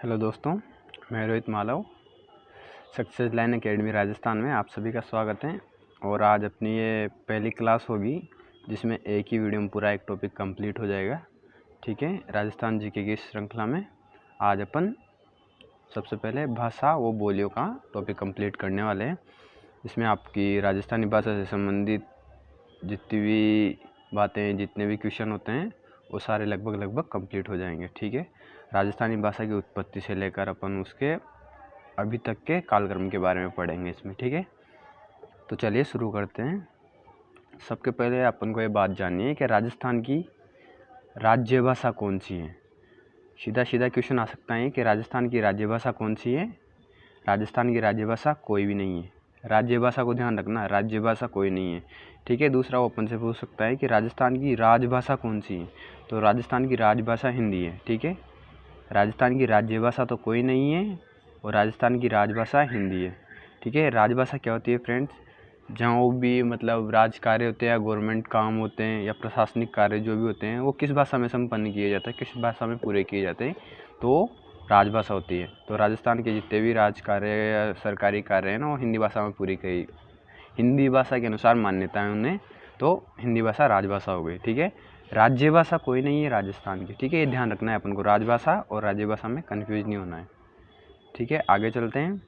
Hello दोस्तों, मैं Rohit Malav success line academy Rajasthan में आप सभी का स्वागत है। और आज अपनी ये पहली क्लास होगी जिसमें एक ही वीडियो में पूरा एक टॉपिक कंप्लीट हो जाएगा। ठीक है, राजस्थान जीके की श्रृंखला में आज अपन सबसे पहले भाषा व बोलियों का टॉपिक कंप्लीट करने वाले हैं। इसमें आपकी राजस्थानी भाषा से संबंधित जितनी भी बातें, जितने भी क्वेश्चन होते हैं वो सारे लगभग कंप्लीट हो जाएंगे। ठीक है, राजस्थानी भाषा की उत्पत्ति से लेकर अपन उसके अभी तक के कालक्रम के बारे में पढ़ेंगे इसमें। ठीक है, तो चलिए शुरू करते हैं। सबके पहले अपन को ये बात जाननी है कि राजस्थान की राज्य भाषा कौन सी है। सीधा क्वेश्चन आ सकता है कि राजस्थान की राज्य भाषा कौन सी है। राजस्थान की राज्य भाषा कोई भी नहीं है। राज्य भाषा को ध्यान रखना, राज्य भाषा कोई नहीं है। ठीक है, दूसरा वो अपन से पूछ सकता है कि राजस्थान की राजभाषा कौन सी है। तो राजस्थान की राजभाषा हिंदी है। ठीक है, राजस्थान की राज्य भाषा तो कोई नहीं है और राजस्थान की राजभाषा हिंदी है। ठीक है, राजभाषा क्या होती है फ्रेंड्स, जहाँ भी मतलब राज कार्य होते हैं या गवर्नमेंट काम होते हैं या प्रशासनिक कार्य जो भी होते हैं वो किस भाषा में संपन्न किए जाते हैं, किस भाषा में पूरे किए जाते हैं, तो राजभाषा होती है। तो राजस्थान के जितने भी राज कार्य या सरकारी कार्य हैं ना वो हिंदी भाषा में पूरी करी, हिंदी भाषा के अनुसार मान्यता है उन्हें, तो हिंदी भाषा राजभाषा हो गई। ठीक है, राज्य भाषा कोई नहीं है राजस्थान की। ठीक है, ये ध्यान रखना है अपन को, राजभाषा और राज्य भाषा में कन्फ्यूज नहीं होना है। ठीक है, आगे चलते हैं।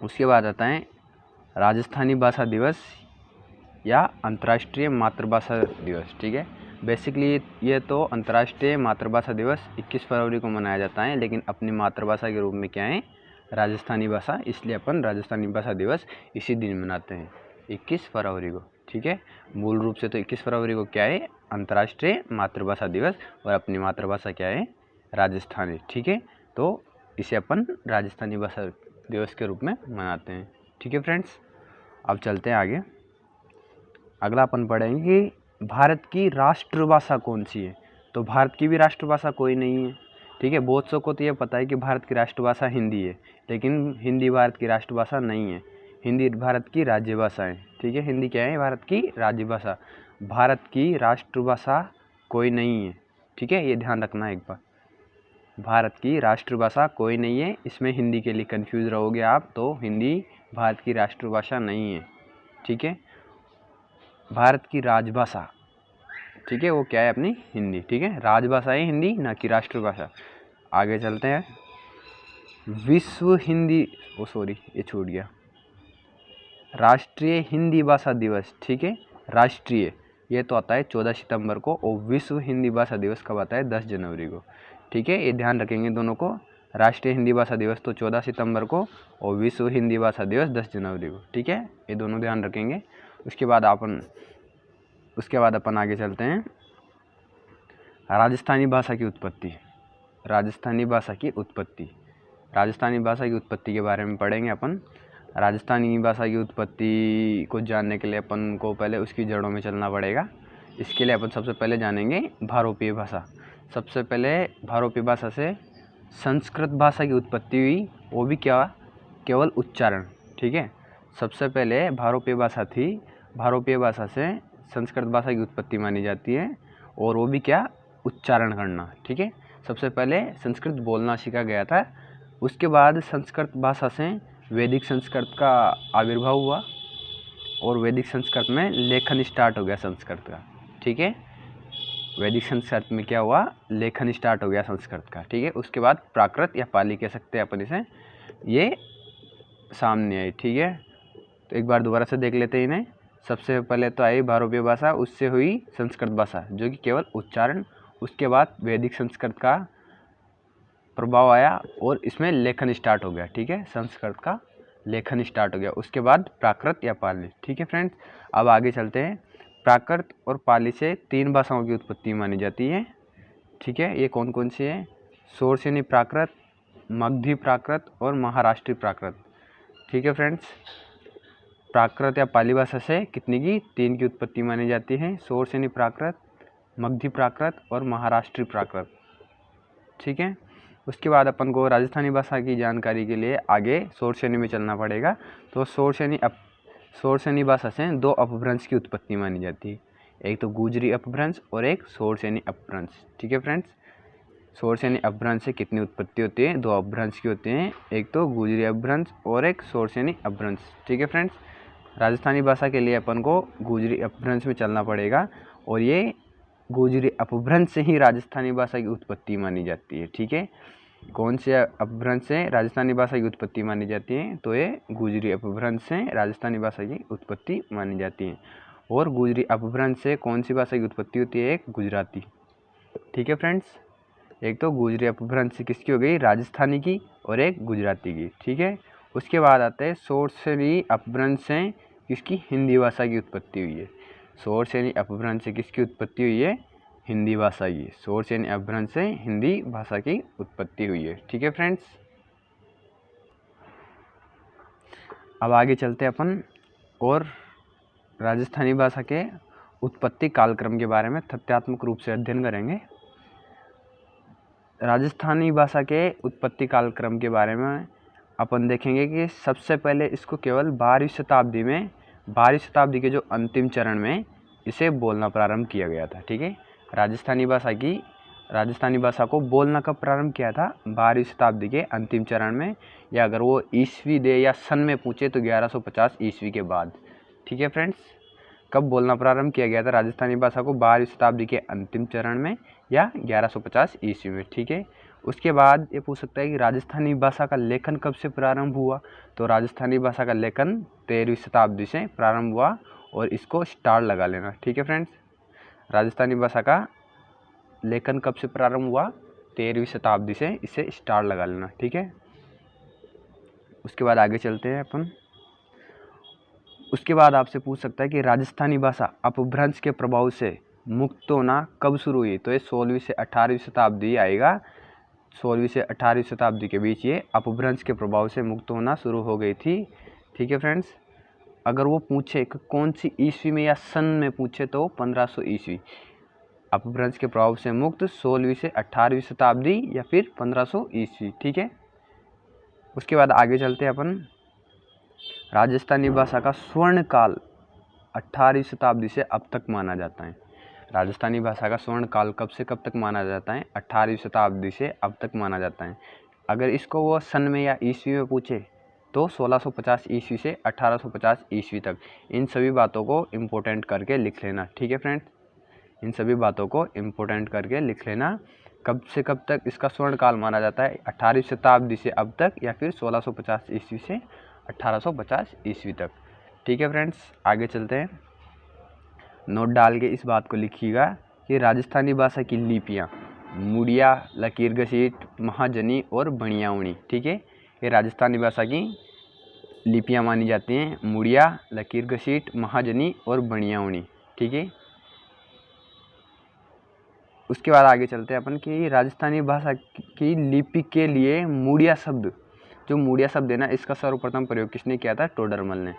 उसके बाद आता है राजस्थानी भाषा दिवस या अंतर्राष्ट्रीय मातृभाषा दिवस। ठीक है, बेसिकली ये तो अंतर्राष्ट्रीय मातृभाषा दिवस 21 फरवरी को मनाया जाता है, लेकिन अपनी मातृभाषा के रूप में क्या है, राजस्थानी भाषा, इसलिए अपन राजस्थानी भाषा दिवस इसी दिन मनाते हैं 21 फरवरी को। ठीक है, मूल रूप से तो 21 फरवरी को क्या है, अंतर्राष्ट्रीय मातृभाषा दिवस, और अपनी मातृभाषा क्या है, राजस्थानी। ठीक है, तो इसे अपन राजस्थानी भाषा दिवस के रूप में मनाते हैं। ठीक है फ्रेंड्स, अब चलते हैं आगे। अगला अपन पढ़ेंगे कि भारत की राष्ट्रभाषा कौन सी है। तो भारत की भी राष्ट्रभाषा कोई नहीं है। ठीक है, बहुत सौ को तो ये पता है कि भारत की राष्ट्रभाषा हिंदी है, लेकिन हिंदी भारत की राष्ट्रभाषा नहीं है, हिंदी भारत की राज्य भाषा है। ठीक है, हिंदी क्या है, भारत की राज्य भाषा। भारत की राष्ट्रभाषा कोई नहीं है। ठीक है, ये ध्यान रखना एक बार, भारत की राष्ट्रभाषा कोई नहीं है। इसमें हिंदी के लिए कंफ्यूज रहोगे आप, तो हिंदी भारत की राष्ट्रभाषा नहीं है। ठीक है, भारत की राजभाषा, ठीक है, वो क्या है, अपनी हिंदी। ठीक है, राजभाषा है हिंदी, ना कि राष्ट्रभाषा। आगे चलते हैं। विश्व हिंदी, ओ सॉरी ये छूट गया, राष्ट्रीय हिंदी भाषा दिवस। ठीक है, राष्ट्रीय ये तो आता है 14 सितंबर को, और विश्व हिंदी भाषा दिवस कब आता है, 10 जनवरी को। ठीक है, ये ध्यान रखेंगे दोनों को, राष्ट्रीय हिंदी भाषा दिवस तो 14 सितंबर को और विश्व हिंदी भाषा दिवस 10 जनवरी को। ठीक है, ये दोनों ध्यान रखेंगे। उसके बाद अपन आगे चलते हैं। राजस्थानी भाषा की उत्पत्ति, राजस्थानी भाषा की उत्पत्ति, राजस्थानी भाषा की उत्पत्ति के बारे में पढ़ेंगे अपन। राजस्थानी भाषा की उत्पत्ति को जानने के लिए अपन को पहले उसकी जड़ों में चलना पड़ेगा। इसके लिए अपन सबसे पहले जानेंगे भारोपीय भाषा। सबसे पहले भारोपीय भाषा से संस्कृत भाषा की उत्पत्ति हुई, वो भी क्या, केवल उच्चारण। ठीक है, सबसे पहले भारोपीय भाषा थी, भारोपीय भाषा से संस्कृत भाषा की उत्पत्ति मानी जाती है, और वो भी क्या, उच्चारण करना। ठीक है, सबसे पहले संस्कृत बोलना सीखा गया था, उसके बाद संस्कृत भाषा से वैदिक संस्कृत का आविर्भाव हुआ, और वैदिक संस्कृत में लेखन स्टार्ट हो गया संस्कृत का। ठीक है, वैदिक संस्कृत में क्या हुआ, लेखन स्टार्ट हो गया संस्कृत का। ठीक है, उसके बाद प्राकृत या पाली कह सकते हैं अपन इसे, ये सामने आई। ठीक है, तो एक बार दोबारा से देख लेते हैं इन्हें। सबसे पहले तो आई भारोपीय भाषा, उससे हुई संस्कृत भाषा जो कि केवल उच्चारण, उसके बाद वैदिक संस्कृत का प्रभाव आया और इसमें लेखन स्टार्ट हो गया। ठीक है, संस्कृत का लेखन स्टार्ट हो गया, उसके बाद प्राकृत या पाली। ठीक है फ्रेंड्स, अब आगे चलते हैं। प्राकृत और पाली से 3 भाषाओं की उत्पत्ति मानी जाती है। ठीक है, ये कौन कौन सी है, शोरसेनी प्राकृत, मगधी प्राकृत और महाराष्ट्री प्राकृत। ठीक है फ्रेंड्स, प्राकृत या पाली भाषा से कितनी की, 3 की उत्पत्ति मानी जाती है, शोरसेनी प्राकृत, मगधी प्राकृत और महाराष्ट्री प्राकृत। ठीक है, उसके बाद अपन को राजस्थानी भाषा की जानकारी के लिए आगे शोरसेनी में चलना पड़ेगा। तो शोरसेनी भाषा से 2 अपभ्रंश की उत्पत्ति मानी जाती है, एक तो गुजरी अपभ्रंश और एक शोरसेनी अपभ्रंश। ठीक है फ्रेंड्स, सोर्स यानी अपभ्रंश से कितनी उत्पत्ति होती है? 2 अपभ्रंश की होती हैं, एक तो गुजरी अपभ्रंश और एक सोर्स यानी अपभ्रंश। ठीक है फ्रेंड्स, राजस्थानी भाषा के लिए अपन को गुजरी अपभ्रंश में चलना पड़ेगा और ये गुजरी अपभ्रंश से ही राजस्थानी भाषा की उत्पत्ति मानी जाती है। ठीक है, कौन से अपभ्रंश से राजस्थानी भाषा की उत्पत्ति मानी जाती है? तो ये गुजरी अपभ्रंश से राजस्थानी भाषा की उत्पत्ति मानी जाती है। और गुजरी अपभ्रंश से कौन सी भाषा की उत्पत्ति होती है? एक गुजराती। ठीक है फ्रेंड्स, एक तो गुजरी अपभ्रंश से किसकी हो गई? राजस्थानी की, और एक गुजराती की। ठीक है, उसके बाद आते हैं सोर्स यानी अपभ्रंश से किसकी? हिंदी भाषा की उत्पत्ति हुई है। सोर्स यानी अपभ्रंश से किसकी उत्पत्ति हुई है? हिंदी भाषा की। सोर्स यानी अपभ्रंश से हिंदी भाषा की उत्पत्ति हुई है। ठीक है फ्रेंड्स, अब आगे चलते हैं अपन और राजस्थानी भाषा के उत्पत्ति कालक्रम के बारे में तथ्यात्मक रूप से अध्ययन करेंगे। राजस्थानी भाषा के उत्पत्ति कालक्रम के बारे में अपन देखेंगे कि सबसे पहले इसको केवल 12वीं शताब्दी के जो अंतिम चरण में इसे बोलना प्रारंभ किया गया था। ठीक है, राजस्थानी भाषा को बोलना कब प्रारंभ किया था? 12वीं शताब्दी के अंतिम चरण में, या अगर वो ईस्वी दे या सन में पूछे तो 1150 ईस्वी के बाद। ठीक है फ्रेंड्स, कब बोलना प्रारंभ किया गया था राजस्थानी भाषा को? 12वीं शताब्दी के अंतिम चरण में या 1150 ईस्वी में। ठीक है, उसके बाद ये पूछ सकता है कि राजस्थानी भाषा का लेखन कब से प्रारंभ हुआ? तो राजस्थानी भाषा का लेखन 13वीं शताब्दी से प्रारंभ हुआ और इसको स्टार लगा लेना। ठीक है फ्रेंड्स, राजस्थानी भाषा का लेखन कब से प्रारंभ हुआ? 13वीं शताब्दी से, इसे स्टार लगा लेना। ठीक है, उसके बाद आगे चलते हैं अपन। उसके बाद आपसे पूछ सकता है कि राजस्थानी भाषा अपभ्रंश के प्रभाव से मुक्त होना कब शुरू हुई? तो ये 16वीं से 18वीं शताब्दी आएगा। 16वीं से 18वीं शताब्दी के बीच ये अपभ्रंश के प्रभाव से मुक्त होना शुरू हो गई थी। ठीक है फ्रेंड्स, अगर वो पूछे कि कौन सी ईस्वी में या सन में पूछे तो 1500 ईस्वी। अपभ्रंश के प्रभाव से मुक्त 16वीं से 18वीं शताब्दी या फिर 1500 ईस्वी। ठीक है, उसके बाद आगे चलते हैं अपन। राजस्थानी भाषा का स्वर्ण काल 18वीं शताब्दी से अब तक माना जाता है। राजस्थानी भाषा का स्वर्ण काल कब से कब तक माना जाता है? 18वीं शताब्दी से अब तक माना जाता है। अगर इसको वो सन में या ईस्वी में पूछे तो 1650 ईस्वी से 1850 ईस्वी तक। इन सभी बातों को इम्पोर्टेंट करके लिख लेना। ठीक है फ्रेंड्स, इन सभी बातों को इम्पोर्टेंट करके लिख लेना। कब से कब तक इसका स्वर्ण काल माना जाता है? 18वीं शताब्दी से अब तक, या फिर 1650 ईस्वी से 1850 ईस्वी तक। ठीक है फ्रेंड्स, आगे चलते हैं। नोट डाल के इस बात को लिखिएगा कि राजस्थानी भाषा की लिपियाँ मुड़िया, लकीर घसीट, महाजनी और बणियावणी। ठीक है, ये राजस्थानी भाषा की लिपियाँ मानी जाती हैं। मुड़िया, लकीर घसीट, महाजनी और बणियावणी। ठीक है, उसके बाद आगे चलते हैं अपन कि राजस्थानी भाषा की लिपि के लिए मुड़िया शब्द, जो मुड़िया शब्द है ना, इसका सर्वप्रथम प्रयोग किसने किया था? टोडरमल ने।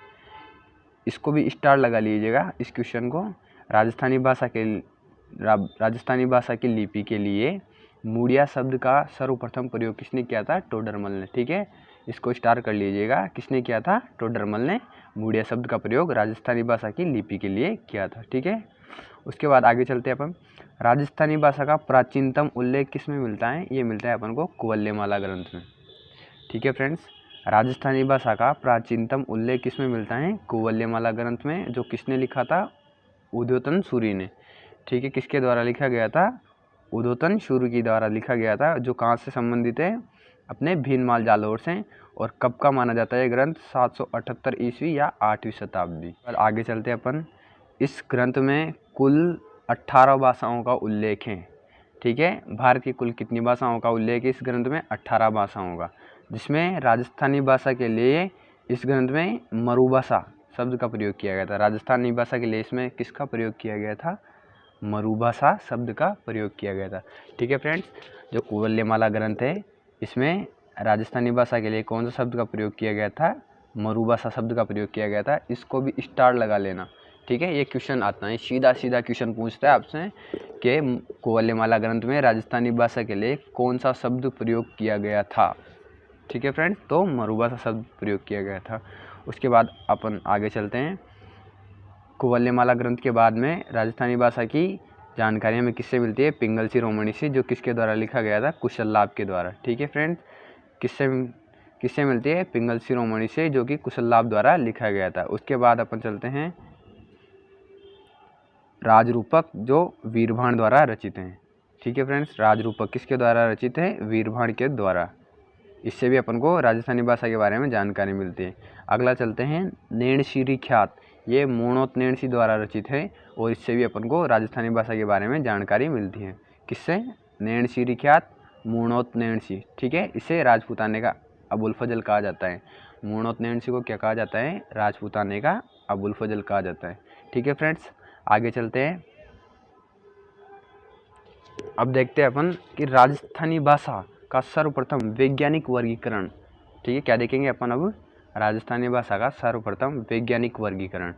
इसको भी स्टार लगा लीजिएगा इस क्वेश्चन को। राजस्थानी भाषा की लिपि के लिए मुड़िया शब्द का सर्वप्रथम प्रयोग किसने किया था? टोडरमल ने। ठीक है, इसको स्टार कर लीजिएगा। किसने किया था? टोडरमल ने मुड़िया शब्द का प्रयोग राजस्थानी भाषा की लिपि के लिए किया था। ठीक है, उसके बाद आगे चलते हैं अपन। राजस्थानी भाषा का प्राचीनतम उल्लेख किस में मिलता है? ये मिलता है अपन को कुवल्यमाला ग्रंथ में। ठीक है फ्रेंड्स, राजस्थानी भाषा का प्राचीनतम उल्लेख किस में मिलता है? कुवल्यमाला ग्रंथ में, जो किसने लिखा था? उद्योतन सूरी ने। ठीक है, किसके द्वारा लिखा गया था? उद्योतन सूरी के द्वारा लिखा गया था, जो कहाँ से संबंधित है? अपने भीनमाल जालौर से। और कब का माना जाता है ये ग्रंथ? 778 ईस्वी या 8वीं शताब्दी। और आगे चलते हैं अपन। इस ग्रंथ में कुल 18 भाषाओं का उल्लेख है। ठीक है, भारत की कुल कितनी भाषाओं का उल्लेख है इस ग्रंथ में? 18 भाषाओं का, जिसमें राजस्थानी भाषा के लिए इस ग्रंथ में मरुभाषा शब्द का प्रयोग किया गया था। राजस्थानी भाषा के लिए इसमें किसका प्रयोग किया गया था? मरुभाषा शब्द का प्रयोग किया गया था। ठीक है फ्रेंड्स, जो कुवल्यमाला ग्रंथ है इसमें राजस्थानी भाषा के लिए कौन सा शब्द का प्रयोग किया गया था? मरुभाषा शब्द का प्रयोग किया गया था। इसको भी स्टार लगा लेना। ठीक है, ये क्वेश्चन आता है, सीधा क्वेश्चन पूछता है आपसे कि कुवल्यमाला ग्रंथ में राजस्थानी भाषा के लिए कौन सा शब्द प्रयोग किया गया था? ठीक है फ्रेंड्स, तो मरुभाषा शब्द प्रयोग किया गया था। उसके बाद अपन आगे चलते हैं। कुवल्यमाला ग्रंथ के बाद में राजस्थानी भाषा की जानकारी हमें किससे मिलती है? पिंगल शिरोमणि से, जो किसके द्वारा लिखा गया था? कुशल लाभ के द्वारा। ठीक है फ्रेंड्स, किससे मिलती है? पिंगल शिरोमणि से, जो कि कुशल लाभ द्वारा लिखा गया था। उसके बाद अपन चलते हैं राजरूपक, जो वीरभाण द्वारा रचित हैं। ठीक है फ्रेंड्स, राजरूपक किसके द्वारा रचित है? वीरभाण के द्वारा। इससे भी अपन को राजस्थानी भाषा के बारे में जानकारी मिलती है। अगला चलते हैं नैणशीरी ख्यात, ये मूणोत नैणसी द्वारा रचित है और इससे भी अपन को राजस्थानी भाषा के बारे में जानकारी मिलती है। किससे? नैणशीरी ख्यात, मूणोत नैणसी। ठीक है, इसे राजपूताने का अबुल फजल कहा जाता है। मूणोत नैणसी को क्या कहा जाता है? राजपूताने का अबुल फजल कहा जाता है। ठीक है फ्रेंड्स, आगे चलते हैं। अब देखते हैं अपन कि राजस्थानी भाषा का सर्वप्रथम वैज्ञानिक वर्गीकरण। ठीक है, क्या देखेंगे अपन अब? राजस्थानी भाषा का सर्वप्रथम वैज्ञानिक वर्गीकरण।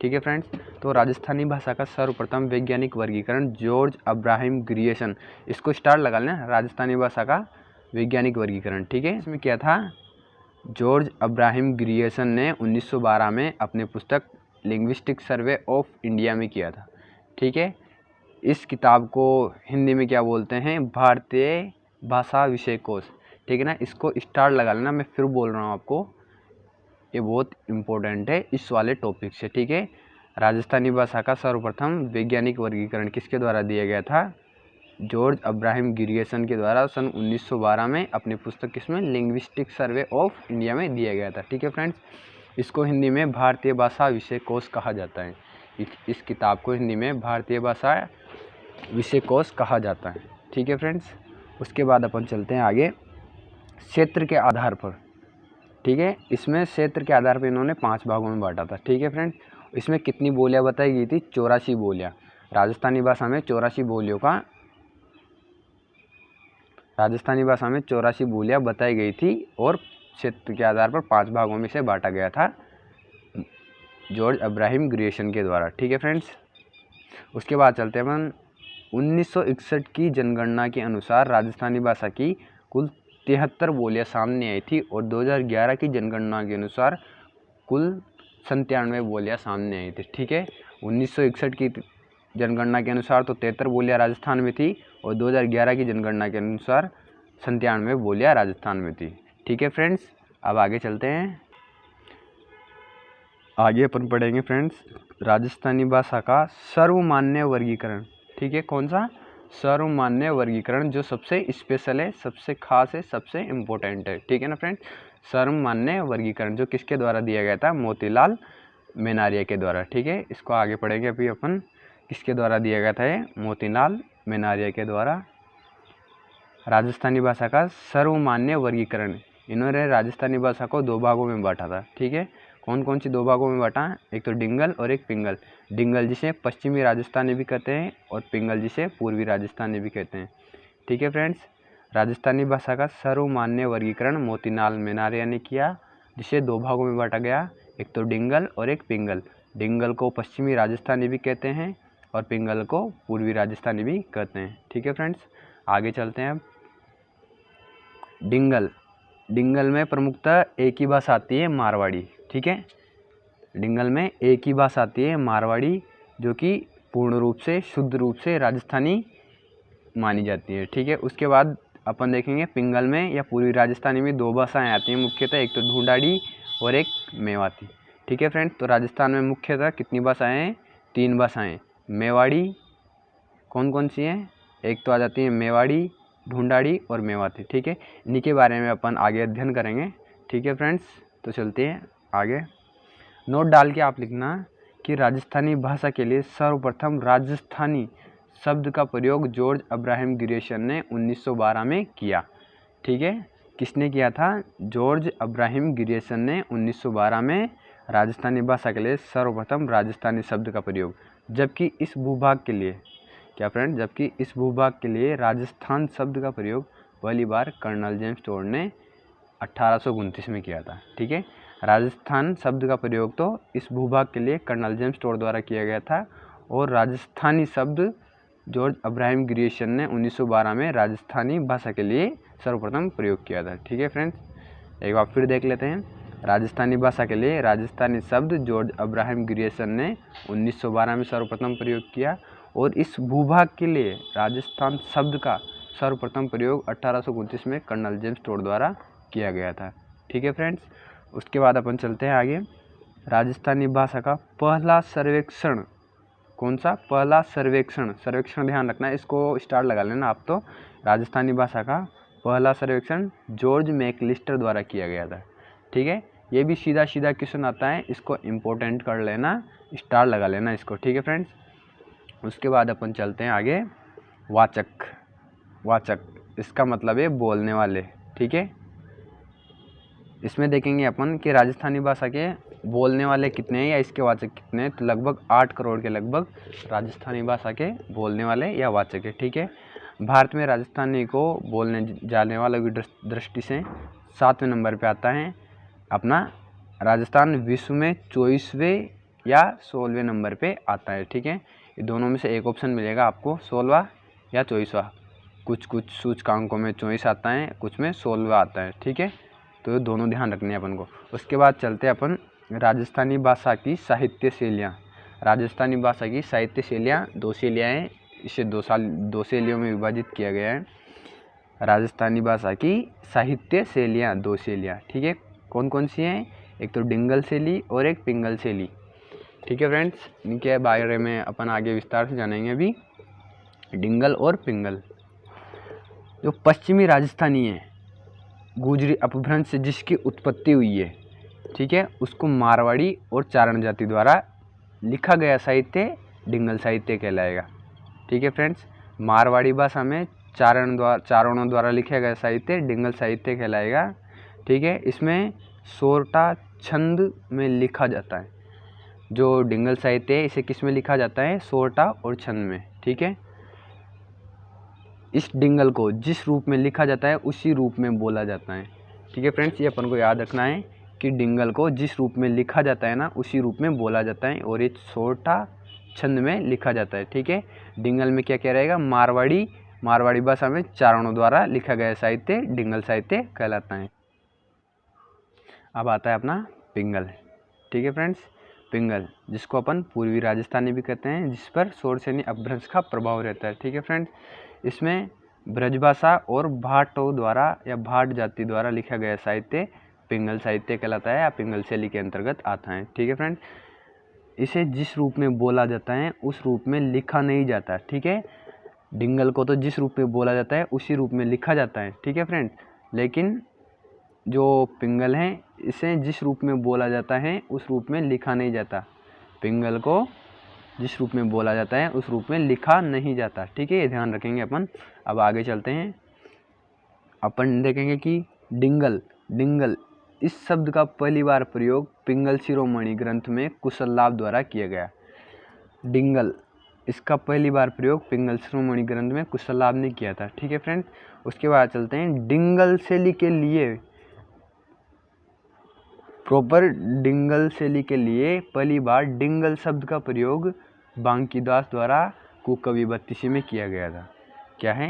ठीक है फ्रेंड्स, तो राजस्थानी भाषा का सर्वप्रथम वैज्ञानिक वर्गीकरण जॉर्ज अब्राहम ग्रियर्सन, इसको स्टार लगा लेना, राजस्थानी भाषा का वैज्ञानिक वर्गीकरण। ठीक है, इसमें क्या था? जॉर्ज अब्राहम ग्रियर्सन ने 1912 में अपने पुस्तक लिंग्विस्टिक सर्वे ऑफ इंडिया में किया था। ठीक है, इस किताब को हिंदी में क्या बोलते हैं? भारतीय भाषा विषय कोश। ठीक है ना, इसको स्टार लगा लेना, मैं फिर बोल रहा हूँ आपको, ये बहुत इम्पोर्टेंट है इस वाले टॉपिक से। ठीक है, राजस्थानी भाषा का सर्वप्रथम वैज्ञानिक वर्गीकरण किसके द्वारा दिया गया था? जॉर्ज अब्राहम ग्रियर्सन के द्वारा सन 1912 में अपनी पुस्तक किसमें? लिंग्विस्टिक सर्वे ऑफ इंडिया में दिया गया था। ठीक है फ्रेंड्स, इसको हिंदी में भारतीय भाषा विषय कोश कहा जाता है। इस किताब को हिंदी में भारतीय भाषा विषय कोश कहा जाता है। ठीक है फ्रेंड्स, उसके बाद अपन चलते हैं आगे क्षेत्र के आधार पर। ठीक है, इसमें क्षेत्र के आधार पर इन्होंने 5 भागों में बांटा था। ठीक है फ्रेंड्स, इसमें कितनी बोलियां बताई गई थी? 84 बोलियां। राजस्थानी भाषा में 84 बोलियां बताई गई थी और क्षेत्र के आधार पर 5 भागों में से बांटा गया था जॉर्ज अब्राहम ग्रियर्सन के द्वारा। ठीक है फ्रेंड्स, उसके बाद चलते हैं अपन 1961 की जनगणना के अनुसार राजस्थानी भाषा की कुल 73 बोलियां सामने आई थी और 2011 की जनगणना के अनुसार कुल 97 बोलियां सामने आई थी। ठीक है, 1961 की जनगणना के अनुसार तो 73 बोलियां राजस्थान में थी और 2011 की जनगणना के अनुसार 97 बोलियां राजस्थान में थी। ठीक है फ्रेंड्स, अब आगे चलते हैं। आगे अपन पढ़ेंगे फ्रेंड्स राजस्थानी भाषा का सर्वमान्य वर्गीकरण। ठीक है, कौन सा? सर्वमान्य वर्गीकरण, जो सबसे स्पेशल है, सबसे खास है, सबसे इम्पोर्टेंट है। ठीक है ना फ्रेंड्स, सर्वमान्य वर्गीकरण जो किसके द्वारा दिया गया था? मोतीलाल मेनारिया के द्वारा। ठीक है, इसको आगे पढ़ेंगे अभी अपन, किसके द्वारा दिया गया था? ये मोतीलाल मेनारिया के द्वारा। राजस्थानी भाषा का सर्वमान्य वर्गीकरण, इन्होंने राजस्थानी भाषा को 2 भागों में बांटा था। ठीक है, कौन कौन सी 2 भागों में बांटा? एक तो डिंगल और एक पिंगल। डिंगल जिसे पश्चिमी राजस्थानी भी कहते हैं और पिंगल जिसे पूर्वी राजस्थानी भी कहते हैं। ठीक है फ्रेंड्स, राजस्थानी भाषा का सर्वमान्य वर्गीकरण मोतीलाल मेनारिया ने किया, जिसे 2 भागों में बांटा गया, एक तो डिंगल और एक पिंगल। डिंगल को पश्चिमी राजस्थानी भी कहते हैं और पिंगल को पूर्वी राजस्थानी भी कहते हैं। ठीक है फ्रेंड्स, आगे चलते हैं। अब डिंगल में प्रमुखतः एक ही भाषा आती है, मारवाड़ी। ठीक है, डिंगल में एक ही भाषा आती है, मारवाड़ी, जो कि पूर्ण रूप से, शुद्ध रूप से राजस्थानी मानी जाती है। ठीक है, उसके बाद अपन देखेंगे पिंगल में या पूर्वी राजस्थानी में 2 भाषाएं आती हैं मुख्यतः, एक तो ढूंढाड़ी और एक मेवाती। ठीक है फ्रेंड्स, तो राजस्थान में मुख्यतः कितनी भाषाएं हैं? 3 भाषाएं। मेवाड़ी कौन कौन सी हैं? एक तो आ जाती है मेवाड़ी, ढूंढाड़ी और मेवाती। ठीक है, इन्हीं के बारे में अपन आगे अध्ययन करेंगे। ठीक है फ्रेंड्स, तो चलते हैं आगे। नोट डाल के आप लिखना कि राजस्थानी भाषा के लिए सर्वप्रथम राजस्थानी शब्द का प्रयोग जॉर्ज अब्राहम ग्रियर्सन ने 1912 में किया। ठीक है, किसने किया था? जॉर्ज अब्राहम ग्रियर्सन ने 1912 में राजस्थानी भाषा के लिए सर्वप्रथम राजस्थानी शब्द का प्रयोग। जबकि इस भूभाग के लिए क्या फ्रेंड? जबकि इस भूभाग के लिए राजस्थान शब्द का प्रयोग पहली बार कर्नल जेम्स टोड ने 1829 में किया था। ठीक है, राजस्थान शब्द का प्रयोग तो इस भूभाग के लिए कर्नल जेम्स टोड द्वारा किया गया था और राजस्थानी शब्द जॉर्ज अब्राहम ग्रियर्सन ने 1912 में राजस्थानी भाषा के लिए सर्वप्रथम प्रयोग किया था। ठीक है फ्रेंड्स, एक बार फिर देख लेते हैं। राजस्थानी भाषा के लिए राजस्थानी शब्द जॉर्ज अब्राहम ग्रियर्सन ने 1912 में सर्वप्रथम प्रयोग किया और इस भूभाग के लिए राजस्थान शब्द का सर्वप्रथम प्रयोग 1829 में कर्नल जेम्स टोड द्वारा किया गया था। ठीक है फ्रेंड्स, उसके बाद अपन चलते हैं आगे। राजस्थानी भाषा का पहला सर्वेक्षण कौन सा? पहला सर्वेक्षण ध्यान रखना है, इसको स्टार लगा लेना आप। तो राजस्थानी भाषा का पहला सर्वेक्षण जॉर्ज मैकलिस्टर द्वारा किया गया था। ठीक है, ये भी सीधा सीधा क्वेश्चन आता है, इसको इम्पोर्टेंट कर लेना, स्टार लगा लेना इसको। ठीक है फ्रेंड्स, उसके बाद अपन चलते हैं आगे। वाचक इसका मतलब है बोलने वाले। ठीक है, इसमें देखेंगे अपन कि राजस्थानी भाषा के बोलने वाले कितने हैं या इसके वाचक कितने हैं। तो लगभग 8 करोड़ के लगभग राजस्थानी भाषा के बोलने वाले या वाचक है। ठीक है, भारत में राजस्थानी को बोलने जाने वालों की दृष्टि से 7वें नंबर पे आता है अपना राजस्थान। विश्व में 24वें या 16वें नंबर पे आता है। ठीक है, ये दोनों में से एक ऑप्शन मिलेगा आपको, 16वां या 24वां। कुछ सूचकांकों में 24 आता है, कुछ में 16वां आता है। ठीक है, तो ये दोनों ध्यान रखने हैं अपन को। उसके बाद चलते हैं अपन राजस्थानी भाषा की साहित्य शैलियाँ। राजस्थानी भाषा की साहित्य शैलियाँ 2 शैलियाँ हैं, इसे 2 शैलियों में विभाजित किया गया है। राजस्थानी भाषा की साहित्य शैलियाँ 2 शैलियाँ। ठीक है, कौन कौन सी हैं? एक तो डिंगल शैली और एक पिंगल शैली। ठीक है फ्रेंड्स, इनके बारे में अपन आगे विस्तार से जानेंगे अभी। डिंगल और पिंगल। जो पश्चिमी राजस्थानी है, गुजरी अपभ्रंश से जिसकी उत्पत्ति हुई है, ठीक है, उसको मारवाड़ी और चारण जाति द्वारा लिखा गया साहित्य डिंगल साहित्य कहलाएगा। ठीक है फ्रेंड्स, मारवाड़ी भाषा में चारणों द्वारा लिखा गया साहित्य डिंगल साहित्य कहलाएगा। ठीक है, इसमें सोरठा छंद में लिखा जाता है। जो डिंगल साहित्य है इसे किस में लिखा जाता है? सोरठा और छंद में। ठीक है, इस डिंगल को जिस रूप में लिखा जाता है उसी रूप में बोला जाता है। ठीक है फ्रेंड्स, ये अपन को याद रखना है कि डिंगल को जिस रूप में लिखा जाता है ना उसी रूप में बोला जाता है, और ये सोरठा छंद में लिखा जाता है। ठीक है, डिंगल में क्या रहेगा? मारवाड़ी भाषा में चारणों द्वारा लिखा गया साहित्य डिंगल साहित्य कहलाता है। अब आता है अपना पिंगल। ठीक है फ्रेंड्स, पिंगल जिसको अपन पूर्वी राजस्थानी भी कहते हैं, जिस पर शोरसेनी अपभ्रंश का प्रभाव रहता है। ठीक है फ्रेंड्स, इसमें ब्रजभाषा और भाटों द्वारा या भाट जाति द्वारा लिखा गया साहित्य पिंगल साहित्य कहलाता है या पिंगल शैली के अंतर्गत आता है। ठीक है फ्रेंड्स, इसे जिस रूप में बोला जाता है उस रूप में लिखा नहीं जाता। ठीक है, डिंगल को तो जिस रूप में बोला जाता है उसी रूप में लिखा जाता है। ठीक है फ्रेंड्स, लेकिन जो पिंगल है इसे जिस रूप में बोला जाता है उस रूप में लिखा नहीं जाता। पिंगल को जिस रूप में बोला जाता है उस रूप में लिखा नहीं जाता। ठीक है, ये ध्यान रखेंगे अपन। अब आगे चलते हैं, अपन देखेंगे कि डिंगल इस शब्द का पहली बार प्रयोग पिंगल शिरोमणि ग्रंथ में कुशल द्वारा किया गया। डिंगल, इसका पहली बार प्रयोग पिंगल शिरोमणि ग्रंथ में कुशल ने किया था। ठीक है फ्रेंड्स, उसके बाद चलते हैं डिंगल शैली के लिए। प्रॉपर डिंगल शैली के लिए पहली बार डिंगल शब्द का प्रयोग बांकीदास द्वारा कुकवि 32 में किया गया था। क्या है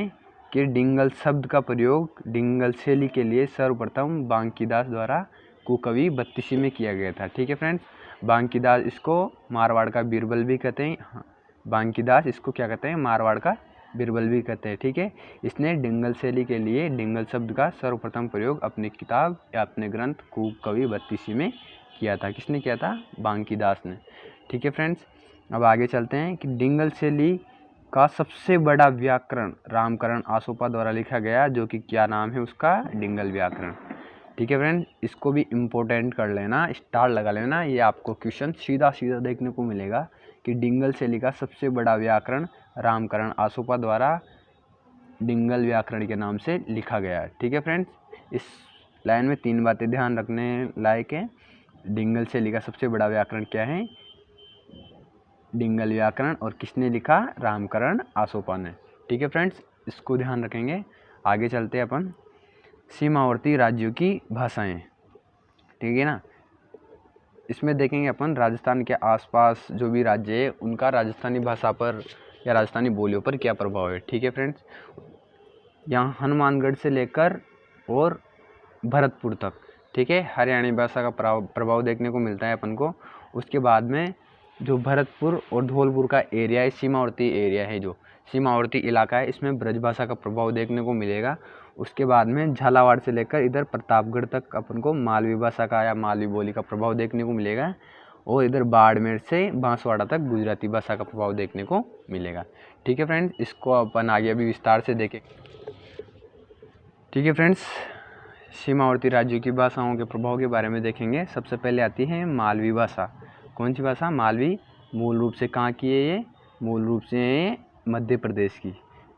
कि डिंगल शब्द का प्रयोग डिंगल शैली के लिए सर्वप्रथम बांकीदास द्वारा कुकवि 32 में किया गया था। ठीक है फ्रेंड्स, बांकीदास इसको मारवाड़ का बीरबल भी कहते हैं। बांकीदास इसको क्या कहते हैं? मारवाड़ का बीरबल भी कहते हैं। ठीक है, इसने डिंगल शैली के लिए डिंगल शब्द का सर्वप्रथम प्रयोग अपनी किताब या अपने ग्रंथ कुकवि 32 में किया था। किसने किया था? बांकीदास ने। ठीक है फ्रेंड्स, अब आगे चलते हैं कि डिंगल शैली का सबसे बड़ा व्याकरण रामकरण आसोपा द्वारा लिखा गया, जो कि क्या नाम है उसका? डिंगल व्याकरण। ठीक है फ्रेंड्स, इसको भी इम्पोर्टेंट कर लेना, स्टार लगा लेना। ये आपको क्वेश्चन सीधा देखने को मिलेगा कि डिंगल शैली का सबसे बड़ा व्याकरण रामकरण आसोपा द्वारा डिंगल व्याकरण के नाम से लिखा गया है। ठीक है फ्रेंड्स, इस लाइन में 3 बातें ध्यान रखने लायक है। डिंगल शैली का सबसे बड़ा व्याकरण क्या है? डिंगल व्याकरण, और किसने लिखा? रामकरण आसोपा ने। ठीक है फ्रेंड्स, इसको ध्यान रखेंगे। आगे चलते हैं अपन सीमावर्ती राज्यों की भाषाएं। ठीक है ना, इसमें देखेंगे अपन राजस्थान के आसपास जो भी राज्य है उनका राजस्थानी भाषा पर या राजस्थानी बोलियों पर क्या प्रभाव है। ठीक है फ्रेंड्स, यहाँ हनुमानगढ़ से लेकर और भरतपुर तक, ठीक है, हरियाणी भाषा का प्रभाव देखने को मिलता है अपन को। उसके बाद में जो भरतपुर और धौलपुर का एरिया है, सीमावर्ती एरिया है, जो सीमावर्ती इलाका है, इसमें ब्रजभाषा का प्रभाव देखने को मिलेगा। उसके बाद में झालावाड़ से लेकर इधर प्रतापगढ़ तक अपन को मालवी भाषा का या मालवी बोली का प्रभाव देखने को मिलेगा। और इधर बाड़मेर से बांसवाड़ा तक गुजराती भाषा का प्रभाव देखने को मिलेगा। ठीक है फ्रेंड्स, इसको अपन आगे अभी विस्तार से देखें। ठीक है फ्रेंड्स, सीमावर्ती राज्यों की भाषाओं के प्रभाव के बारे में देखेंगे। सबसे पहले आती है मालवी भाषा। कौन सी भाषा? मालवी। मूल रूप से कहाँ की है ये? मूल रूप से ये मध्य प्रदेश की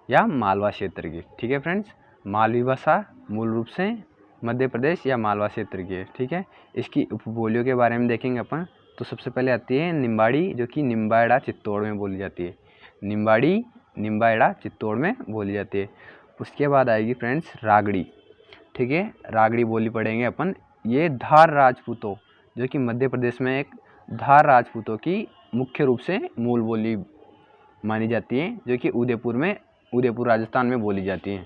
या मालवा क्षेत्र की। ठीक है फ्रेंड्स, मालवी भाषा मूल रूप से मध्य प्रदेश या मालवा क्षेत्र की है। ठीक है, इसकी उपबोलियों के बारे में देखेंगे अपन। तो सबसे पहले आती है निम्बाड़ी, जो कि निम्बाड़ा चित्तौड़ में बोली जाती है। निम्बाड़ी निम्बाड़ा चित्तौड़ में बोली जाती है। उसके बाद आएगी फ्रेंड्स रागड़ी। ठीक है, रागड़ी बोली पढ़ेंगे अपन। ये धार राजपूतों, जो कि मध्य प्रदेश में एक धार राजपूतों की मुख्य रूप से मूल बोली मानी जाती है, जो कि उदयपुर राजस्थान में बोली जाती है।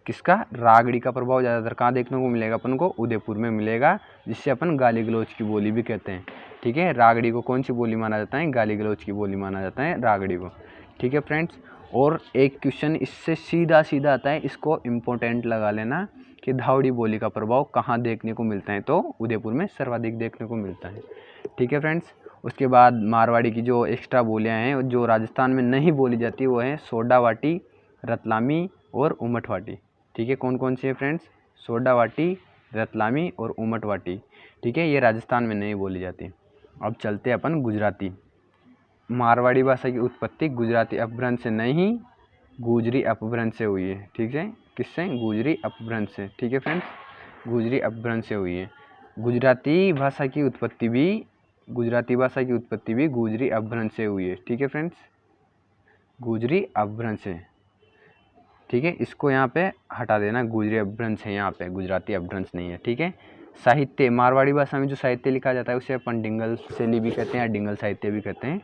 किसका? रागड़ी का प्रभाव ज़्यादातर कहाँ देखने को मिलेगा अपन को? उदयपुर में मिलेगा, जिससे अपन गाली गलौज की बोली भी कहते हैं। ठीक है, रागड़ी को कौन सी बोली माना जाता है? गाली गलौज की बोली माना जाता है रागड़ी को। ठीक है फ्रेंड्स, और एक क्वेश्चन इससे सीधा सीधा आता है, इसको इम्पोर्टेंट लगा लेना कि धावड़ी बोली का प्रभाव कहाँ देखने को मिलता है? तो उदयपुर में सर्वाधिक देखने को मिलता है। ठीक है फ्रेंड्स, उसके बाद मारवाड़ी की जो एक्स्ट्रा बोलियाँ हैं जो राजस्थान में नहीं बोली जाती वो है सोडावाटी, रतलामी और उमटवाटी। ठीक है, कौन कौन सी है फ्रेंड्स? सोडावाटी, रतलामी और उमटवाटी। ठीक है, ये राजस्थान में नहीं बोली जाती। अब चलते हैं अपन गुजराती। मारवाड़ी भाषा की उत्पत्ति गुजराती अपभ्रंश से नहीं, गुजरी अपभ्रंश से हुई है। ठीक है, किससे? गुजरी अपभ्रंश से। ठीक है फ्रेंड्स, गुजरी अपभ्रंश से हुई है। गुजराती भाषा की उत्पत्ति भी गुजरी अपभ्रंश से हुई है। ठीक है फ्रेंड्स, गुजरी अपभ्रंश से। ठीक है, इसको यहाँ पे हटा देना, गुजरी अपभ्रंश है यहाँ पे, गुजराती अपभ्रंश नहीं है। ठीक है, साहित्य, मारवाड़ी भाषा में जो साहित्य लिखा जाता है उसे अपन डिंगल शैली भी कहते हैं या डिंगल साहित्य भी कहते हैं।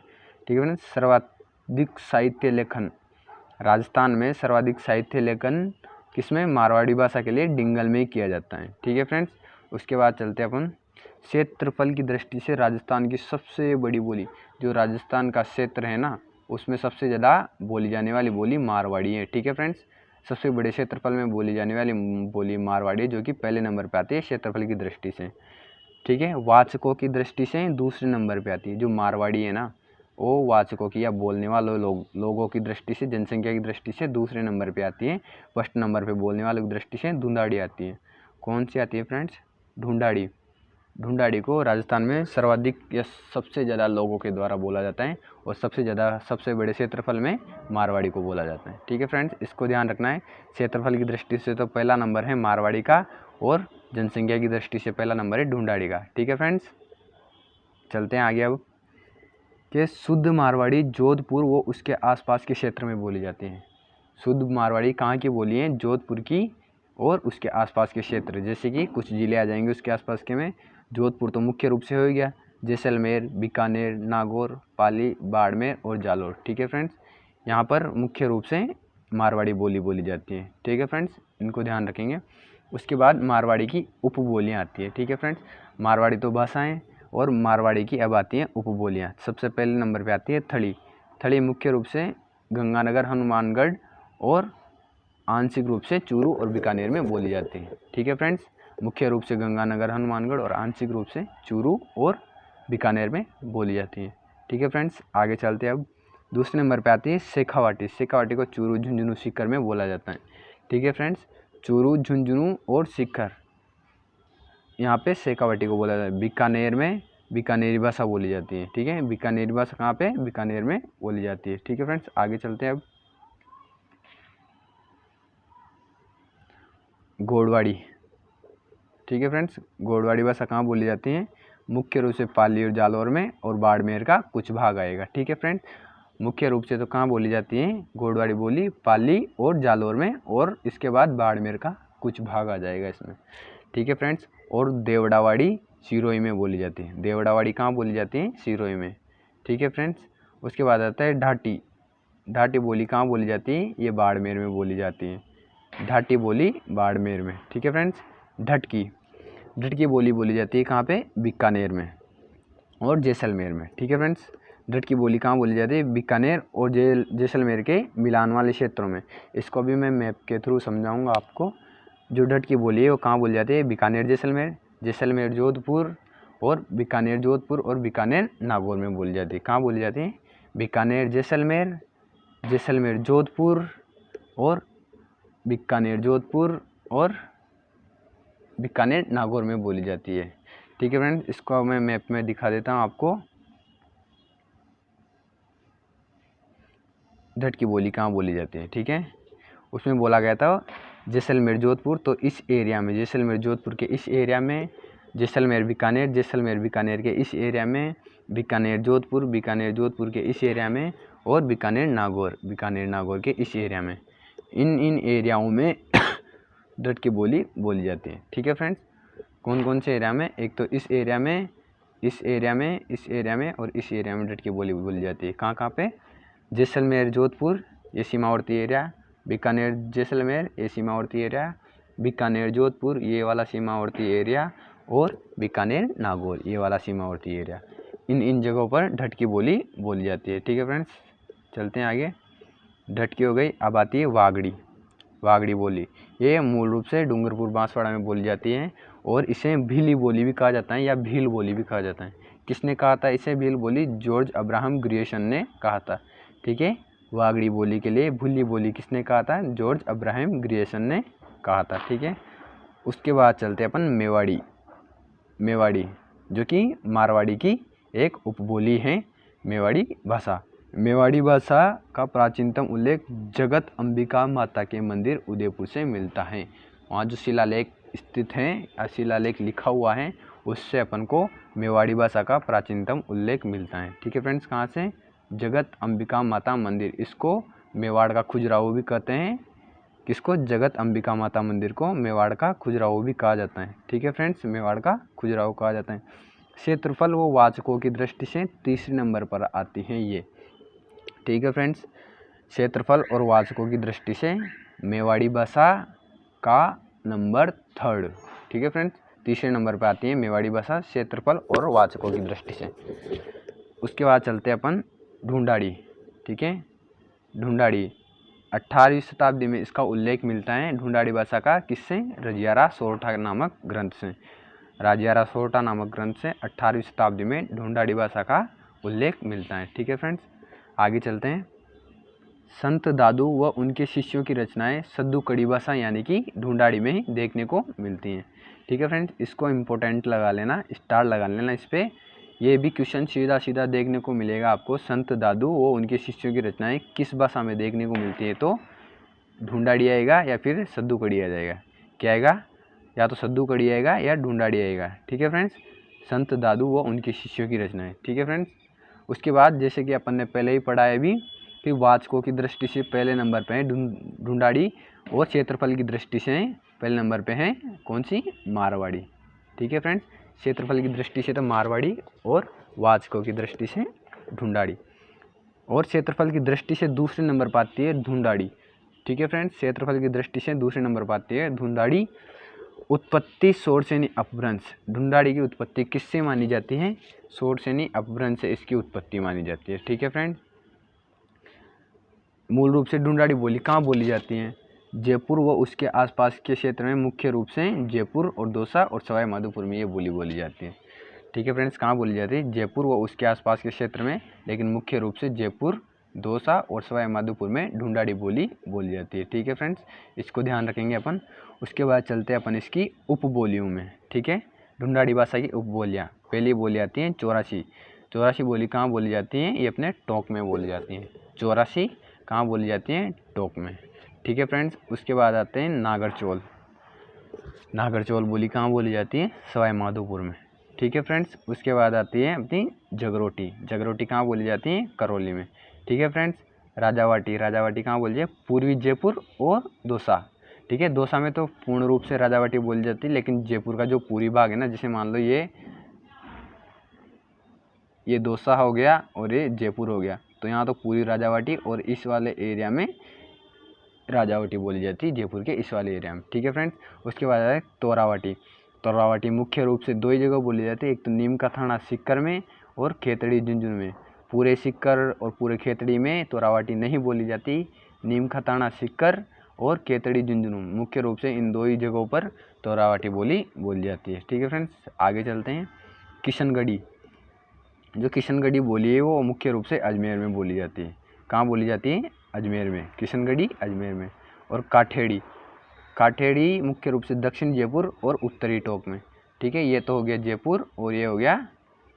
ठीक है फ्रेंड्स, सर्वाधिक साहित्य लेखन राजस्थान में, सर्वाधिक साहित्य लेखन किसमें? मारवाड़ी भाषा के लिए डिंगल में ही किया जाता है। ठीक है फ्रेंड्स, उसके बाद चलते हैं अपन क्षेत्रफल की दृष्टि से राजस्थान की सबसे बड़ी बोली, जो राजस्थान का क्षेत्र है ना, उसमें सबसे ज़्यादा बोली जाने वाली बोली मारवाड़ी है। ठीक है फ्रेंड्स, सबसे बड़े क्षेत्रफल में बोली जाने वाली बोली मारवाड़ी है, जो कि पहले नंबर पे आती है क्षेत्रफल की दृष्टि से। ठीक है, वाचकों की दृष्टि से दूसरे नंबर पे आती है। जो मारवाड़ी है ना, वो वाचकों की या बोलने वाले लोगों की दृष्टि से, जनसंख्या की दृष्टि से दूसरे नंबर पे आती है। फर्स्ट नंबर पे बोलने वालों की दृष्टि से ढूंढाड़ी आती है। कौन सी आती है फ्रेंड्स? ढूंढाड़ी। ढूंढाड़ी को राजस्थान में सर्वाधिक या सबसे ज़्यादा लोगों के द्वारा बोला जाता है, और सबसे बड़े क्षेत्रफल में मारवाड़ी को बोला जाता है। ठीक है फ्रेंड्स, इसको ध्यान रखना है। क्षेत्रफल की दृष्टि से तो पहला नंबर है मारवाड़ी का, और जनसंख्या की दृष्टि से पहला नंबर है ढूंढाड़ी का। ठीक है फ्रेंड्स, चलते हैं आगे। अब कि शुद्ध मारवाड़ी जोधपुर व उसके आसपास के क्षेत्र में बोली जाती है। शुद्ध मारवाड़ी कहाँ की बोली है? जोधपुर की और उसके आसपास के क्षेत्र, जैसे कि कुछ जिले आ जाएंगे उसके आसपास के में। जोधपुर तो मुख्य रूप से हो गया, जैसलमेर, बीकानेर, नागौर, पाली, बाड़मेर और जालोर। ठीक है फ्रेंड्स, यहाँ पर मुख्य रूप से मारवाड़ी बोली जाती है। ठीक है फ्रेंड्स, इनको ध्यान रखेंगे। उसके बाद मारवाड़ी की उपबोलियाँ आती है। ठीक है फ्रेंड्स, मारवाड़ी तो भाषाएँ, और मारवाड़ी की अब आती हैं उपबोलियाँ। सबसे पहले नंबर पे आती है थड़ी। थड़ी मुख्य रूप से गंगानगर, हनुमानगढ़ और आंशिक रूप से चूरू और बीकानेर में बोली जाती है। ठीक है फ्रेंड्स, मुख्य रूप से गंगानगर, हनुमानगढ़ और आंशिक रूप से चूरू और बीकानेर में बोली जाती है। ठीक है फ्रेंड्स, आगे चलते हैं। अब दूसरे नंबर पे आती है शेखावाटी। शेखावाटी को चूरू, झुंझुनू, सीकर में बोला जाता है। ठीक है फ्रेंड्स, चूरू, झुंझुनू और सीकर, यहाँ पे शेखावाटी को बोला जाता है। बीकानेर में बीकानेरी भाषा बोली जाती है। ठीक है, बीकानेरी भाषा कहाँ पे? बीकानेर में बोली जाती है। ठीक है फ्रेंड्स, आगे चलते हैं। अब गोड़वाड़ी। ठीक है फ्रेंड्स, गोड़वाड़ी भाषा कहाँ बोली जाती है? मुख्य रूप से पाली और जालौर में, और बाड़मेर का कुछ भाग आएगा। ठीक है फ्रेंड्स, मुख्य रूप से तो कहाँ बोली जाती है गोड़वाड़ी बोली? पाली और जालौर में, और इसके बाद बाड़मेर का कुछ भाग आ जाएगा इसमें। ठीक है फ्रेंड्स, और देवड़ावाड़ी सिरोही में बोली जाती है। देवड़ावाड़ी कहाँ बोली जाती है? सिरोही में। ठीक है फ्रेंड्स, उसके बाद आता है ढाटी। ढाटी बोली कहाँ बोली जाती है? ये बाड़मेर में बोली जाती है। ढाटी बोली बाड़मेर में। ठीक है फ्रेंड्स, ढटकी। ढटकी बोली जाती है कहाँ पे? बीकानेर में। और जैसलमेर में। ठीक है फ्रेंड्स, डट की बोली कहाँ बोली जाती है? बीकानेर और जैसलमेर के मिलान वाले क्षेत्रों में। इसको भी मैं मैप के थ्रू समझाऊंगा आपको। जो डट की बोली है वो कहाँ बोली जाती है? बीकानेर जैसलमेर, जैसलमेर जोधपुर और बीकानेर जोधपुर और बीकानेर नागौर में बोली जाती है। कहाँ बोली जाती है? बीकानेर जैसलमेर, जैसलमेर जोधपुर और बीकानेर जोधपुर और बीकानेर नागौर में बोली जाती है। ठीक है फ्रेंड्स, इसको मैं मैप में दिखा देता हूँ आपको। डट की बोली कहाँ बोली जाती है? ठीक है, उसमें बोला गया था जैसलमेर जोधपुर, तो इस एरिया में, जैसलमेर जोधपुर के इस एरिया में, जैसलमेर बीकानेर, जैसलमेर बीकानेर के इस एरिया में, बीकानेर जोधपुर, बीकानेर जोधपुर के इस एरिया में और बीकानेर नागौर, बीकानेर नागौर के इस एरिया में, इन एरियाओं में डट की बोली बोली जाती है। ठीक है फ्रेंड्स, कौन कौन से एरिया में? एक तो इस एरिया में, इस एरिया में, इस एरिया में और इस एरिया में डट की बोली बोली जाती है। कहाँ कहाँ पे? जैसलमेर जोधपुर ये सीमावर्ती एरिया, बीकानेर जैसलमेर ये सीमावर्ती एरिया, बीकानेर जोधपुर ये वाला सीमावर्ती एरिया और बीकानेर नागौर ये वाला सीमावर्ती एरिया। इन जगहों पर डट की बोली बोली जाती है। ठीक है फ्रेंड्स, चलते हैं आगे। डट की हो गई। अब आती है वागड़ी। वागड़ी बोली ये मूल रूप से डूंगरपुर बांसवाड़ा में बोली जाती है और इसे भीली बोली भी कहा जाता है या भील बोली भी कहा जाता है। किसने कहा था इसे भील बोली? जॉर्ज अब्राहम ग्रियर्सन ने कहा था। ठीक है, वागड़ी बोली के लिए भीली बोली किसने कहा था? जॉर्ज अब्राहम ग्रियर्सन ने कहा था। ठीक है, उसके बाद चलते अपन मेवाड़ी। मेवाड़ी जो कि मारवाड़ी की एक उपबोली है, मेवाड़ी भाषा। मेवाड़ी भाषा का प्राचीनतम उल्लेख जगत अंबिका माता के मंदिर उदयपुर से मिलता है। वहाँ जो शिलालेख स्थित हैं या शिलालेख लिखा हुआ है उससे अपन को मेवाड़ी भाषा का प्राचीनतम उल्लेख मिलता है। ठीक है फ्रेंड्स, कहाँ से? जगत अंबिका माता मंदिर, इसको मेवाड़ का खुजराहो भी कहते हैं। किसको? जगत अंबिका माता मंदिर को मेवाड़ का खुजराहो भी कहा जाता है। ठीक है फ्रेंड्स, मेवाड़ का खुजराहो कहा जाता है। क्षेत्रफल व वाचकों की दृष्टि से तीसरे नंबर पर आती हैं ये। ठीक है फ्रेंड्स, क्षेत्रफल और वाचकों की दृष्टि से मेवाड़ी भाषा का नंबर 3rd। ठीक है फ्रेंड्स, तीसरे नंबर पर आती है मेवाड़ी भाषा क्षेत्रफल और वाचकों की दृष्टि से। उसके बाद चलते हैं अपन ढूंढाड़ी। ठीक है, ढूंढाड़ी 18वीं शताब्दी में इसका उल्लेख मिलता है ढूंढाड़ी भाषा का। किससे? रजियारा सोरठा नामक ग्रंथ से। रजियारा सोरठा नामक ग्रंथ से 18वीं शताब्दी में ढूंढाड़ी भाषा का उल्लेख मिलता है। ठीक है फ्रेंड्स, आगे चलते हैं। संत दादू व उनके शिष्यों की रचनाएं सद्दू कड़ी भाषा यानी कि ढूंढाड़ी में ही देखने को मिलती हैं। ठीक है फ्रेंड्स, इसको इम्पोर्टेंट लगा लेना, स्टार लगा लेना इस पर। ये भी क्वेश्चन सीधा सीधा देखने को मिलेगा आपको। संत दादू वो उनके शिष्यों की रचनाएं किस भाषा में देखने को मिलती है? तो ढूंढाड़ी आएगा या फिर सद्दू कड़ी आ जाएगा। क्या आएगा? या तो सद्दू कड़ी आएगा या ढूंढाड़ी आएगा। ठीक है फ्रेंड्स, संत दादू वो उनके शिष्यों की रचनाएं। ठीक है फ्रेंड्स, उसके बाद जैसे कि अपन ने पहले ही पढ़ा है अभी कि वाचकों की दृष्टि से पहले नंबर पे है ढूंढाड़ी और क्षेत्रफल की दृष्टि से पहले नंबर पे है कौन सी? मारवाड़ी। ठीक है फ्रेंड्स, क्षेत्रफल की दृष्टि से तो मारवाड़ी और वाचकों की दृष्टि से ढूंढाड़ी। और क्षेत्रफल की दृष्टि से दूसरे नंबर पर आती है ढूंढाड़ी। ठीक है फ्रेंड्स, क्षेत्रफल की दृष्टि से दूसरे नंबर पर आती है ढूंढाड़ी। उत्पत्ति शोरसेनी अपभ्रंश। ढूंढाड़ी की उत्पत्ति किससे मानी जाती है? शोरसेनी अपभ्रंश से इसकी उत्पत्ति मानी जाती है। ठीक है फ्रेंड्स, मूल रूप से ढूंढाड़ी बोली कहाँ बोली जाती है? जयपुर व उसके आसपास के क्षेत्र में, मुख्य रूप से जयपुर और दौसा और सवाई माधोपुर में ये बोली बोली जाती है। ठीक है फ्रेंड्स, कहाँ बोली जाती है? जयपुर व उसके आसपास के क्षेत्र में, लेकिन मुख्य रूप से जयपुर, दौसा और सवाई माधोपुर में ढूंढाड़ी बोली बोली जाती है। ठीक है फ्रेंड्स, इसको ध्यान रखेंगे अपन। उसके बाद चलते हैं अपन इसकी उपबोलियों में। ठीक है, ढूंढाड़ी भाषा की उपबोलियाँ। पहली बोली आती हैं चौरासी। चौरासी बोली कहाँ बोली जाती हैं? ये अपने टोंक में बोली जाती हैं। चौरासी कहाँ बोली जाती हैं? टोंक में। ठीक है फ्रेंड्स, उसके बाद आते हैं नागरचौल। नागरचौल बोली कहाँ बोली जाती है? सवाई माधोपुर में। ठीक है फ्रेंड्स, उसके बाद आती है अपनी जगरोटी। जगरोटी कहाँ बोली जाती है? करौली में। ठीक है फ्रेंड्स, राजावाटी। राजावाटी कहाँ बोली जाती है? पूर्वी जयपुर और दौसा। ठीक है, दौसा में तो पूर्ण रूप से राजावाटी बोली जाती है, लेकिन जयपुर का जो पूरी भाग है ना, जैसे मान लो ये दौसा हो गया और ये जयपुर हो गया, तो यहाँ तो पूरी राजावाटी और इस वाले एरिया में राजावाटी बोली जाती है, जयपुर के इस वाले एरिया में। ठीक है फ्रेंड्स, उसके बाद है तोरावाटी। तोरावाटी मुख्य रूप से दो ही जगह बोली जाती है, एक तो नीम का थाना सीकर में और खेतड़ी झुंझुनू में। पूरे सिक्कर और पूरे खेतड़ी में तोरावाटी नहीं बोली जाती। नीम खताना सिक्कर और खेतड़ी झुंझुनू मुख्य रूप से इन दो ही जगहों पर तोरावाटी बोली जाती है। ठीक है फ्रेंड्स, आगे चलते हैं। किशनगढ़ी, जो किशनगढ़ी बोली है वो मुख्य रूप से अजमेर में बोली जाती है। कहाँ बोली जाती है? अजमेर में। किशनगढ़ी अजमेर में। और काठेड़ी, काठेड़ी मुख्य रूप से दक्षिण जयपुर और उत्तरी टोंक में। ठीक है, ये तो हो गया जयपुर और ये हो गया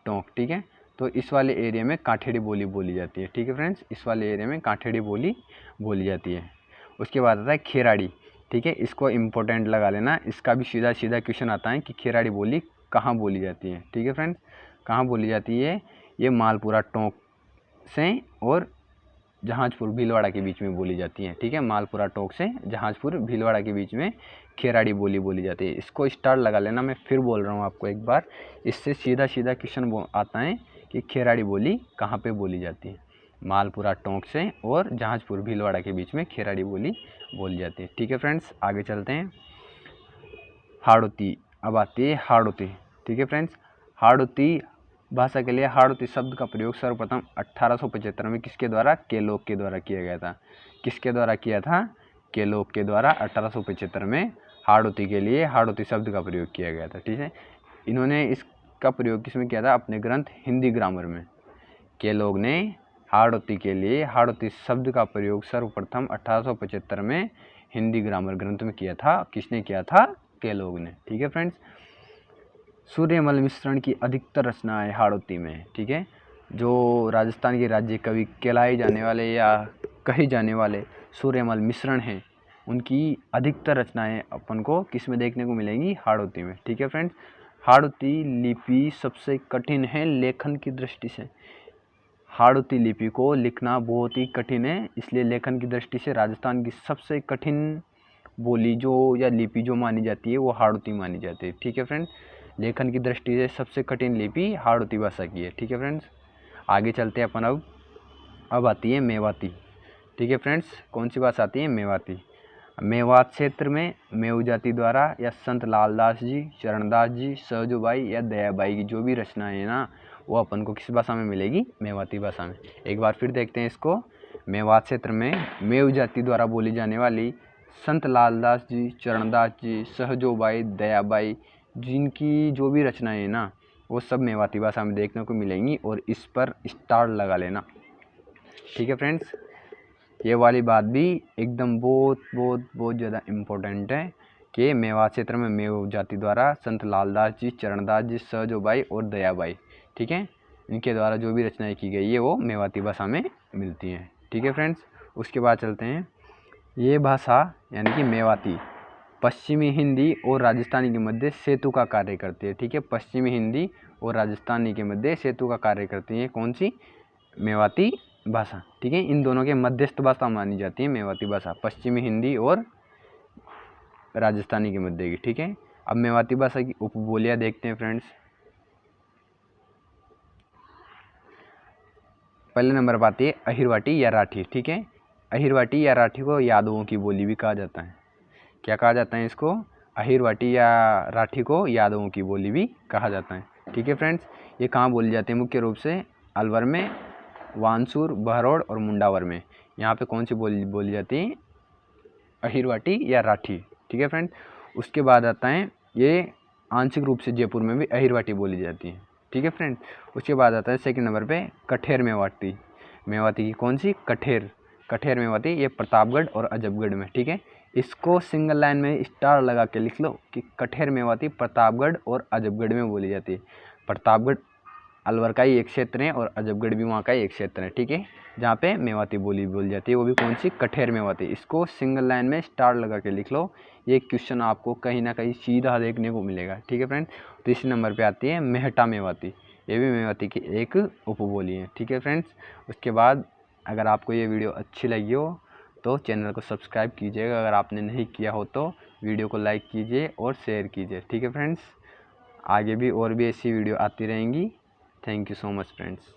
टोंक। ठीक है, तो इस वाले एरिया में काठेड़ी बोली जाती है। ठीक है फ्रेंड्स, इस वाले एरिया में काठेड़ी बोली जाती है। उसके बाद आता है खेराड़ी। ठीक है, इसको इम्पोर्टेंट लगा लेना, इसका भी सीधा सीधा क्वेश्चन आता है कि खेराड़ी बोली कहाँ बोली जाती है। ठीक है फ्रेंड्स, कहाँ बोली जाती है? ये मालपुरा टोंक से और जहाजपुर भीलवाड़ा के बीच में बोली जाती है। ठीक है, मालपुरा टोंक से जहाजपुर भीलवाड़ा के बीच में खेराड़ी बोली जाती है। इसको स्टार लगा लेना, मैं फिर बोल रहा हूँ आपको एक बार, इससे सीधा सीधा क्वेश्चन आता है कि खेराड़ी बोली कहाँ पे बोली जाती है। मालपुरा टोंक से और जहाजपुर भीलवाड़ा के बीच में खेराड़ी बोली जाती है। ठीक है फ्रेंड्स, आगे चलते हैं। हाड़ौती, अब आती है हाड़ौती। ठीक है फ्रेंड्स, हाड़ौती भाषा के लिए हाड़ौती शब्द का प्रयोग सर्वप्रथम 1875 में किसके द्वारा? केलोग के द्वारा किया गया था। किसके द्वारा किया था? केलोग के द्वारा 1875 में हाड़ौती के लिए हाड़ौती शब्द का प्रयोग किया गया था। ठीक है, इन्होंने इसका प्रयोग किसमें किया था? अपने ग्रंथ हिंदी ग्रामर में। केलोग ने हाड़ौती के लिए हाड़ौती शब्द का प्रयोग सर्वप्रथम 1875 में हिंदी ग्रामर ग्रंथ में किया था। किसने किया था? केलोग ने। ठीक है फ्रेंड्स, सूर्यमल मिश्रण की अधिकतर रचनाएं हाड़ौती में। ठीक है, जो राजस्थान के राज्य कवि कहलाए जाने वाले या कहे जाने वाले सूर्यमल मिश्रण हैं, उनकी अधिकतर रचनाएं अपन को किस में देखने को मिलेंगी? हाड़ौती में। ठीक है फ्रेंड्स, हाड़ौती लिपि सबसे कठिन है लेखन की दृष्टि से। हाड़ौती लिपि को लिखना बहुत ही कठिन है, इसलिए लेखन की दृष्टि से राजस्थान की सबसे कठिन बोली जो या लिपि जो मानी जाती है वो हाड़ौती मानी जाती है। ठीक है फ्रेंड्स, लेखन की दृष्टि से सबसे कठिन लिपि हाड़ौती भाषा की है। ठीक है फ्रेंड्स, आगे चलते हैं अपन। अब आती है मेवाती। ठीक है फ्रेंड्स, कौन सी भाषा आती है? मेवाती। मेवात क्षेत्र में मेऊ जाति द्वारा या संत लालदास जी, चरणदास जी, सहजोबाई या दयाबाई की जो भी रचनाएं है ना, वो अपन को किस भाषा में मिलेगी? मेवाती भाषा में। एक बार फिर देखते हैं इसको। मेवात क्षेत्र में मेऊ जाति द्वारा बोली जाने वाली संत लालदास जी, चरणदास जी, सहजोबाई, दयाबाई, जिनकी जो भी रचनाएं हैं ना, वो सब मेवाती भाषा में देखने को मिलेंगी और इस पर स्टार लगा लेना। ठीक है फ्रेंड्स, ये वाली बात भी एकदम बहुत ज़्यादा इम्पोर्टेंट है कि मेवात क्षेत्र में मेऊ जाति द्वारा संत लालदास जी, चरणदास जी, सहजोबाई और दयाबाई, ठीक है, इनके द्वारा जो भी रचनाएं की गई है वो मेवाती भाषा में मिलती हैं। ठीक है फ्रेंड्स, उसके बाद चलते हैं। ये भाषा यानी कि मेवाती पश्चिमी हिंदी और राजस्थानी के मध्य सेतु का कार्य करती है। ठीक है, पश्चिमी हिंदी और राजस्थानी के मध्य सेतु का कार्य करती है। कौन सी? मेवाती भाषा। ठीक है, इन दोनों के मध्यस्थ भाषा मानी जाती है मेवाती भाषा, पश्चिमी हिंदी और राजस्थानी के मध्य की। ठीक है, अब मेवाती भाषा की उपबोलियाँ देखते हैं फ्रेंड्स। पहले नंबर पर आती है अहिरवाटी या राठी। ठीक है, अहिरवाटी या राठी को यादवों की बोली भी कहा जाता है। क्या कहा जाता है इसको? अहिरवाटी या राठी को यादवों की बोली भी कहा जाता है। ठीक है फ्रेंड्स, ये कहाँ बोली जाती है? मुख्य रूप से अलवर में, वानसूर, बहरोड़ और मुंडावर में। यहाँ पे कौन सी बोली जाती है? अहिरवाटी या राठी। ठीक है फ्रेंड्स, उसके बाद आता है ये आंशिक रूप से जयपुर में भी अहिरवाटी बोली जाती है। ठीक है फ्रेंड्स, उसके बाद आता है सेकंड नंबर पे कठेर मेवाती। मेवाती की कौन सी? कठेर मेवाती, ये प्रतापगढ़ और अजबगढ़ में। ठीक है, इसको सिंगल लाइन में स्टार लगा के लिख लो कि कठेर मेवाती प्रतापगढ़ और अजबगढ़ में बोली जाती है। प्रतापगढ़ अलवर का ही एक क्षेत्र है और अजबगढ़ भी वहाँ का ही एक क्षेत्र है। ठीक है, जहाँ पे मेवाती बोली जाती है वो भी कौन सी? कठेर मेवाती। इसको सिंगल लाइन में स्टार लगा के लिख लो, ये क्वेश्चन आपको कहीं ना कहीं सीधा देखने को मिलेगा। ठीक है फ्रेंड्स, तीसरे नंबर पे आती है मेहटा मेवाती। ये भी मेवाती की एक उपबोली है। ठीक है फ्रेंड्स, उसके बाद अगर आपको ये वीडियो अच्छी लगी हो तो चैनल को सब्सक्राइब कीजिएगा, अगर आपने नहीं किया हो तो वीडियो को लाइक कीजिए और शेयर कीजिए। ठीक है फ्रेंड्स, आगे भी और भी ऐसी वीडियो आती रहेंगी। Thank you so much friends.